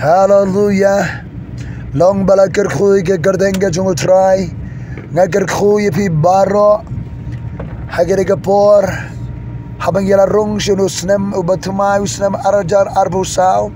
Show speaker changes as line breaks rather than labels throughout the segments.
Hallelujah. Long balakir khui ke gardenga jungu try. Ngakir khui pi baro. Hagere ke por. Habang yala rung shunu snem ubatumai snem arajar arbusau.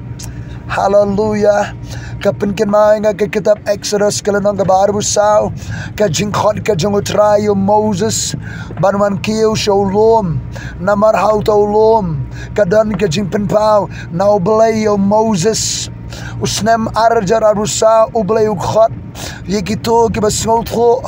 Hallelujah. Kapinkin mai nga ke kitab Exodus kalanong ka barbusau. Ka jingkhot ka jungu try Moses. Banwan kiyo sholom. Namar hau tolom. Kadan ka jingpin pau. Now blay Moses. Usnem arjar arusa ublay ukhat yekito ke basngoltho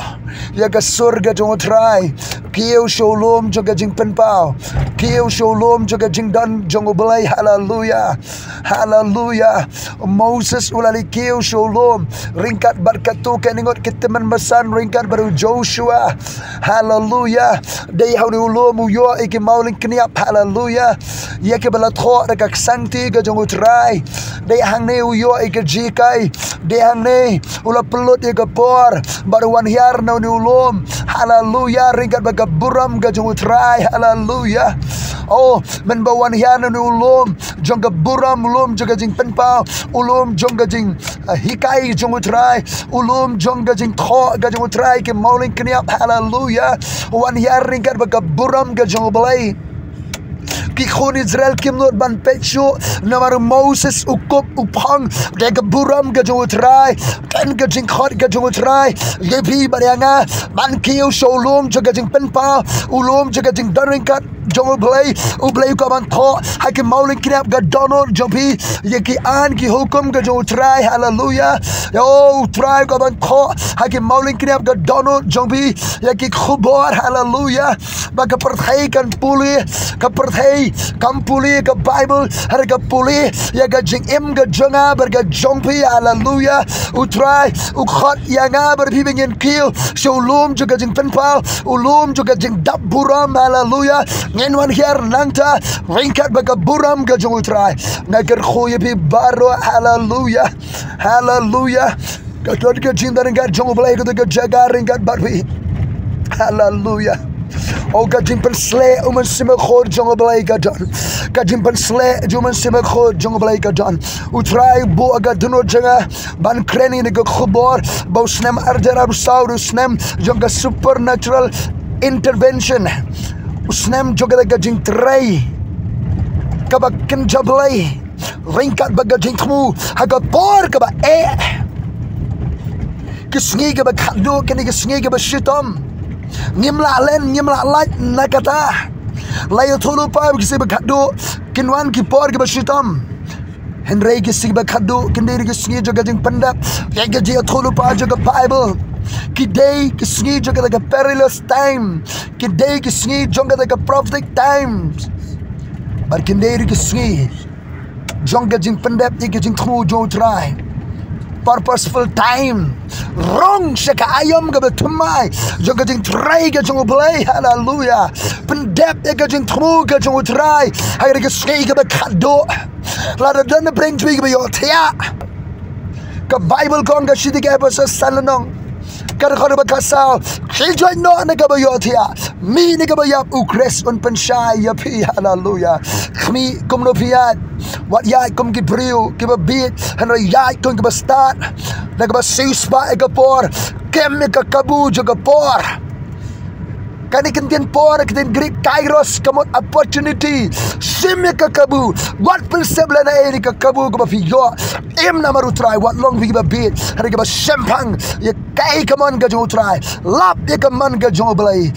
yaga surga jongotrai kiyo sholom joga jingpen pau kiyo sholom joga jingdan jongoblay. Hallelujah. Hallelujah. Moses ulali kiyo sholom ringkat barkatu keningot kiteman basan ringkat baru Joshua. Hallelujah. Day hauni ulom uyo iki maulin kniap. Hallelujah. Yake balatho rekak santi ga jongotrai day hangne uyo ike jikai day hangne ula pelut ike por baru wan hiar na ni ulom. Hallelujah. Ringkat baga buram ga jongotrai. Hallelujah. Oh, men bawan hiar na ni ulom jong ga buram ulom joga jing penpau ulom jong ga jing hikai jongotrai ulom jong ga jing tho ga jongotrai ke maulin kniap. Hallelujah. Wan hiar ringkat baga buram ga jongoblay Kikon Israel kimnot ban pecho namar Moses ukup upang dega buram ga jongotrai kan ga jing khot ga jongotrai yepi barianga ban kiyo sholom joga jing penpa ulom joga jing daringkat jongoblay ublay ka ban tho hakim maulin kinap ga donor jobi yeki an ki hukum ga jongotrai. Hallelujah. Yo try ka ban tho hakim maulin kinap ga donor jobi yeki khubor. Hallelujah. Baka perthai kan puli ka perthai kampuli ke Bible harga puli ya ga jing im ga jonga berga jongpi. Hallelujah. Utrai ukhat yanga berbibingin kill sholom juga jing penpal ulum juga jing dap buram. Hallelujah. Ngenwan hiar nangta ringkat baga buram ga jong utrai ngager khoye bi baro. Hallelujah. Hallelujah. Kadod ga jing daringat jong blai ga jaga ringkat barbi. Hallelujah. Oh kajing pensle uman simak khod jong blai gadan kajing pensle juman simak khod jong blai gadan utrai bo aga duno janga ban kreni ne khubor bo snem arjara saur snem jong supernatural intervention snem joga kajing trai kabak kenjablai ringkat bagajing khmu haga por kaba kisngi kaba khadu kini kisngi kaba shitam ngimla len ngimla laj nakata layo thulu pa kisi bakado kinwan ki por ki bashitam henrei kisi bakado kindiri kisngi joga jing pandap yaga ji thulu pa joga Bible kidai kisngi joga the perilous time kidai kisngi joga the prophetic times bar kindiri kisngi joga jing pandap yaga jing thulu jo try purposeful time rung shaka ayam ga thymmai joga jing try ga jong play. Hallelujah. Pendep ga jing thmu ga jong try hai ga skei ga khado la da dan bring twi ga yo thia ka Bible kong ga shidi ga ba salanong ka khar ba kasao khil joy no na ga ba yo thia mi ni ga ba yap ukres un penshai ya pi. Hallelujah. Khmi kum no piat wat yai kum ki brio ki ba bit han yai kum ki ba start na ga ba sis ba ga por kem ka kabu jo ga por kani kentian por kentian Greek kairos kamot opportunity sim ka kabu wat persebla na eri ka kabu ga ba fiyo im na maru try wat long vi ba bit han ga ba sempang ya kai kamon ga jo try lap ya kamon ga jo blai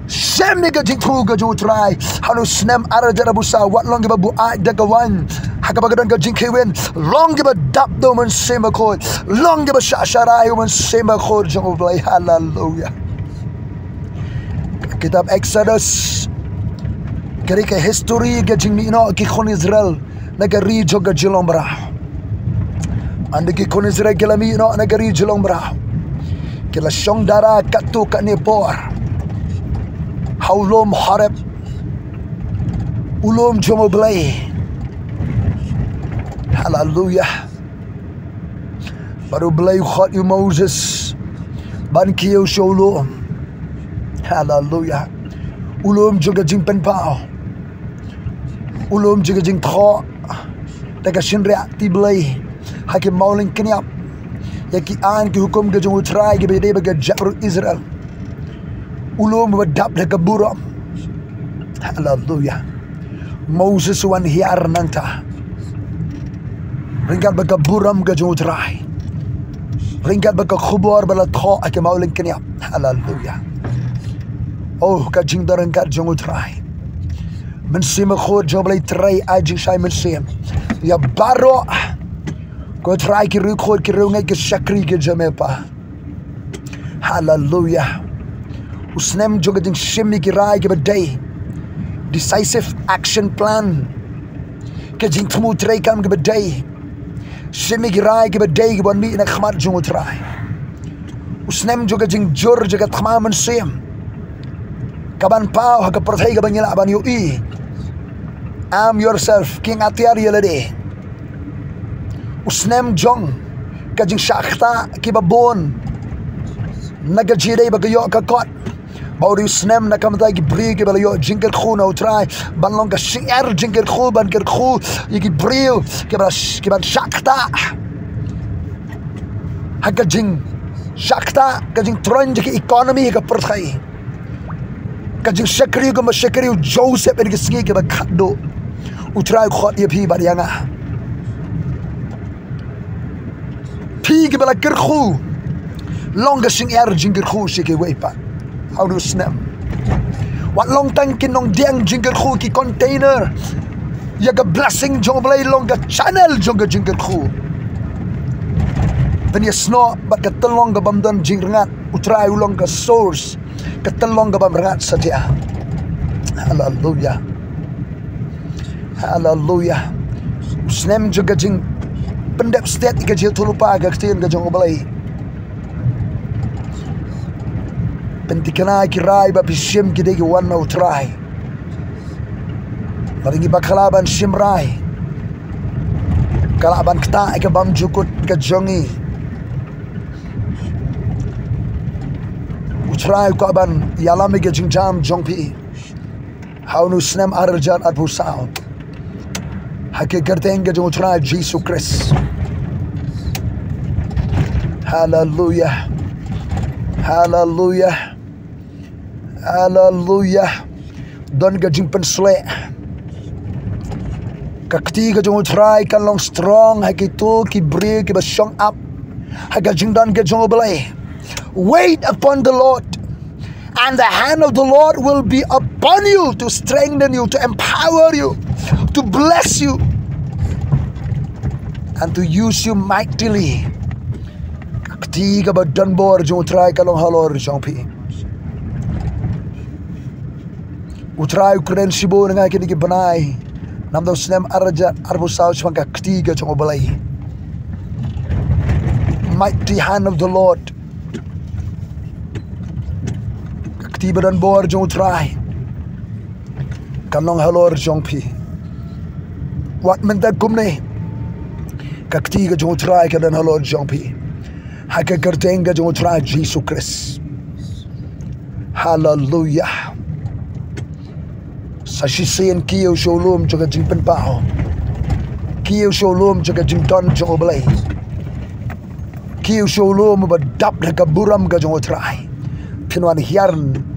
Sem ni gajing tu gajung try hanu snem arajara busa wat long giba bu ai dagawan hakabagadon gajing kewin long giba dap do man sema khod long giba shasharai man sema khod jong blai. Hallelujah. Kitab Exodus kari ke history gajing ni no ki khon Israel nagari joga jilombra ande ki khon Israel gelami no nagari jilombra kila shong dara katu kanepor Haulom harap ulom jomoblay. Hallelujah. Baru blay khot yu Moses ban kiyo sholom. Hallelujah. Ulom juga jing penpao ulom juga jing tho daga shinrea ti blay Hakim mauling kenyap. Ya ki an ki hukum ke jung utrai ke bede baga jabru Israel. Ulum badap de kaburam. Hallelujah. Moses wan hiar nangta. Ringkat baga buram ke jung utrai. Ringkat baga khubor bala tho hakim mauling kenyap. Hallelujah. Oh ka jing darangkat jung utrai. Mensim khod job lay tray ajing shay mensim. Ya baro ko try ki ru khod ki ru ngai ki shakri ki jamepa. Hallelujah. Usnem joga ding shimmi ki rai ki badai. Decisive action plan. Ke jing tmu tray kam ki badai. Shimmi ki rai ki badai ki bon mi na khmat jung try. Usnem joga jing jor joga thma mensim. Kaban pau ha ka perthai ka banyala ban yu I. Am yourself king atiar yelade. Usnem jong kajing shakta ki babon nagajide bagayo ka kot bauri usnem nakamta ki bri ki balayo jinker khu na utrai banlong ka shir jinker khu ban ker khu ki brio ki ban shakta hakajing shakta kajing tronj ki economy ka perthai kajing shakri ko mashakri Joseph en ki singi ki bakado utrai khot ye phi barianga phi ki bala kerkhu longa sing er jinger khu shi ki weipa how do snem what long tang kin nong diang jinger khu ki container ya ga blessing jong blai longa channel jong jinger khu ben ye sno bat ka telong ga bamdan jingrangat utrai ulong ka source ka telong ga bamrangat saja. Hallelujah. Hallelujah. Snem juga jing pendep state ke je tulupa ga ktin ga jong balai. Pentikana ki rai ba bishim ki degi wan no try. Maringi bakalaban shimrai. Kalaban kta ke bam jukut ke jongi. Utrai ko ban yalami ke jing jam jong pi. How nu snem arjan at busao. Hake kertenga jong utrai Jesus Christ. Hallelujah. Hallelujah. Hallelujah. Don ga jing pensle. Kakti ga jong utrai kan long strong hake tu ki bri ki ba shong up. Hake jing don ga jong belai. Wait upon the Lord, and the hand of the Lord will be upon you to strengthen you, to empower you, to bless you, and to use you mightily. Kakti ka ba danbor jong utrai ka long halor jong pi. Utrai ukren sibo nga kini ki banai. Nam daw snem arja arbusao chwang kakti ka jong obalai. Mighty hand of the Lord. Kakti ba danbor jong utrai. Kanong halor jong pi. Wat menta kumne. Kakti ka jong utrai ka dan halor jong pi. Haka kerteng ka jong utrai Jesus Christ. Hallelujah. Sasisian kiyo sholom jaga jing penpao. Kiyo sholom jaga jing don jong obalai. Kiyo sholom ba dap na kaburam ka jong utrai. Pinwan hiar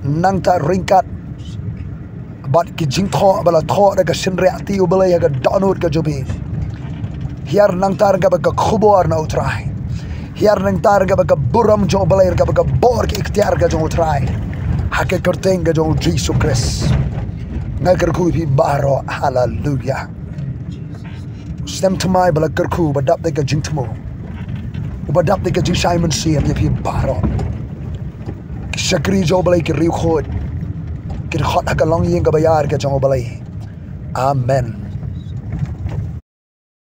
nangta ringkat. Bat ki jing tho bala tho na ka sinreati obalai ka donut ka jobi. Hiar nangta ka ba ka khubor na utrai. Hiar nangta ka ba ka buram jong obalai ka ba ka bor ki ikhtiar ka jong utrai. Hake kerteng ka jong Jesus Christ. Ngagar ku pi baro. Hallelujah. Stem thymmai bala kerku badap de ka jing tmo. Badap de ka jing Simon siam ye pi baro. Shakri jo balai ki riu khod. Ki khot ha ka long yeng ka bayar ka jong balai. Amen.